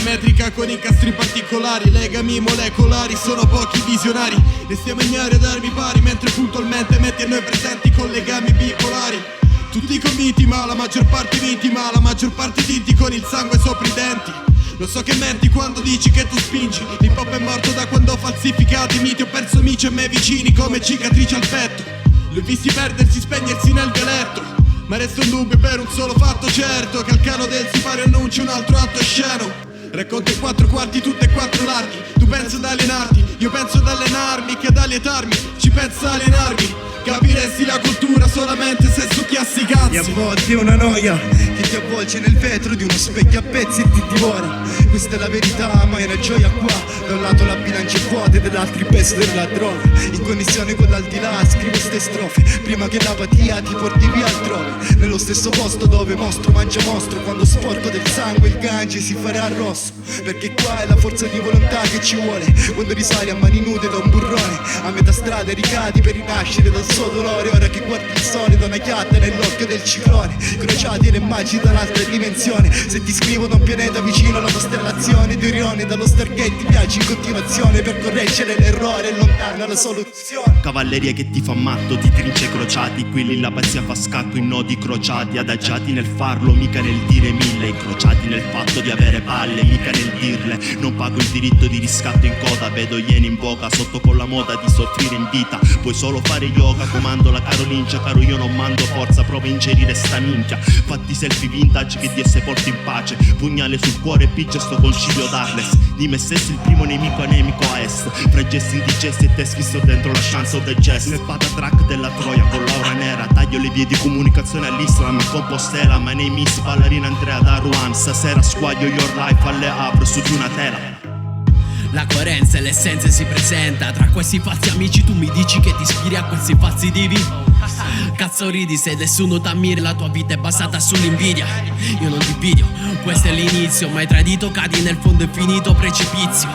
metrica con incastri particolari, legami molecolari, sono pochi visionari. Restiamo ignari ad armi pari, mentre puntualmente metti a noi presenti con legami bipolari. Tutti convinti ma la maggior parte vittima, la maggior parte tinti con il sangue sopra i denti. Lo so che menti quando dici che tu spingi. L'hip hop è morto da quando ho falsificato i miti. Ho perso amici e me vicini come cicatrici al petto. Li ho visti perdersi, spegnersi nel dialetto. Ma resta un dubbio per un solo fatto certo, che al calo del sipario annuncia un altro atto sceno. Racconta in 4 quarti, tutte e 4 larghi. Tu pensi ad alienarti, io penso ad allenarmi. Che ad allietarmi, ci pensa ad alienarmi. Capiresti la cultura solamente se succhiassi i cazzi. E a volte è una noia che ti avvolge nel vetro di uno specchio a pezzi e ti divora. Questa è la verità, ma è una gioia qua. Da un lato la bilancia è vuota e dall'altro il peso della droga. In connessione con l'aldilà scrivo ste strofe prima che l'apatia ti porti via altrove. Nello stesso posto dove mostro mangia mostro. Quando sporco del sangue il Gange si farà rosso. Perché qua è la forza di volontà che ci vuole. Quando risali a mani nude da un burrone, a metà strada ricadi per rinascere dal suo dolore. Ora che guardi il sole da una chiatta nell'occhio del ciclone, crociati le immagini da un'altra dimensione. Se ti scrivo da un pianeta vicino alla costellazione di Orione, dallo Stargate ti viaggi in continuazione per correggere l'errore e lontana la soluzione. Cavalleria che ti fa matto, ti trince crociati. Qui lì la pazzia fa scatto in nodi crociati. Adagiati nel farlo, mica nel dire mille. Incrociati nel fatto di avere palle, mica nel dirle. Non pago il diritto di riscatto in coda. Vedo iene in voga, sotto con la moda di soffrire in vita. Puoi solo fare yoga, comando la Carolincia. Caro io non mando forza, prova a ingerire sta minchia. Fatti selfie vintage che Dio sepolti in pace. Pugnale sul cuore e piccia sto concilio d'Arles. Di me stesso il primo nemico anemico a est. Fra gesti indigesti e te schisto dentro la chance of the jazz. Nel patatrack della Troia con l'aura nera. Taglio le vie di comunicazione all'Islam in Compostela. My name is ballerina Andrea da Rouen. Stasera squaglio your life alle apro su di una tela. La coerenza e l'essenza si presenta. Tra questi falsi amici tu mi dici che ti ispiri a questi falsi divi. Cazzo ridi se nessuno t'ammira, la tua vita è basata sull'invidia. Io non ti invidio, questo è l'inizio. Mai tradito cadi nel fondo infinito precipizio.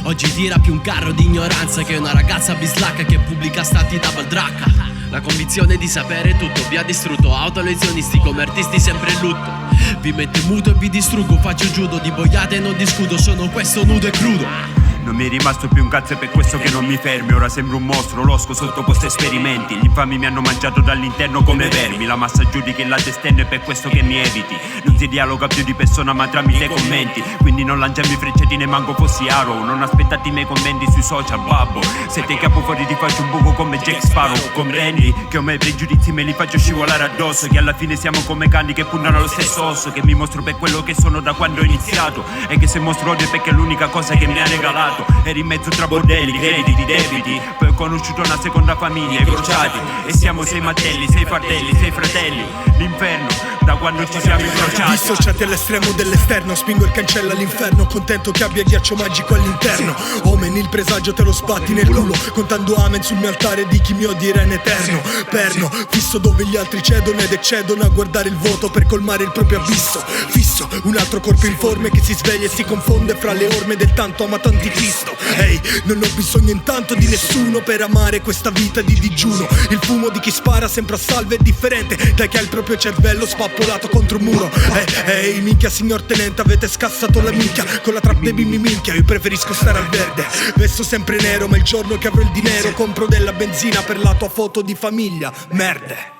Oggi tira più un carro di ignoranza che una ragazza bislacca che pubblica stati da baldracca. La convinzione di sapere tutto vi ha distrutto. Autolesionisti come artisti sempre in lutto. Vi metto in muto e vi distruggo. Faccio judo di boiate e non discuto. Sono questo nudo e crudo. Non mi è rimasto più un cazzo e per questo che non mi fermi. Ora sembro un mostro, losco sottoposto a esperimenti. Gli infami mi hanno mangiato dall'interno come vermi. La massa giudica il lato esterno e per questo che mi eviti. Non si dialoga più di persona ma tramite commenti. Quindi non lanciarmi frecciatine manco fossi Arrow. Non aspettati i miei commenti sui social, babbo. Se te capo fuori ti faccio un buco come Jack Sparrow. Comprendi che ho mai pregiudizi me li faccio scivolare addosso. Che alla fine siamo come cani che puntano allo stesso osso. Che mi mostro per quello che sono da quando ho iniziato. E che se mostro odio è perché è l'unica cosa che mi ha regalato. Eri in mezzo tra bordelli, crediti, debiti. Poi ho conosciuto una seconda famiglia, i crociati. E siamo 6 martelli, 6 fratelli, 6 fratelli. L'inferno, da quando ci siamo incrociati. Dissociati all'estremo dell'esterno, spingo il cancello all'inferno. Contento che abbia ghiaccio magico all'interno. Omen, il presagio te lo sbatti nel culo. Contando amen sul mio altare di chi mi odierà in eterno. Perno, fisso dove gli altri cedono ed eccedono a guardare il vuoto per colmare il proprio abisso. Fisso, un altro corpo informe che si sveglia e si confonde fra le orme del tanto amato anticristo. Ehi, non ho bisogno intanto di nessuno per amare questa vita di digiuno. Il fumo di chi spara sempre a salve è differente da chi ha il proprio cervello spappolato contro un muro. Ehi, minchia signor tenente, avete scassato la minchia. Con la trap baby mi minchia, io preferisco stare al verde. Vesto sempre nero, ma il giorno che avrò il dinero compro della benzina per la tua foto di famiglia. Merde.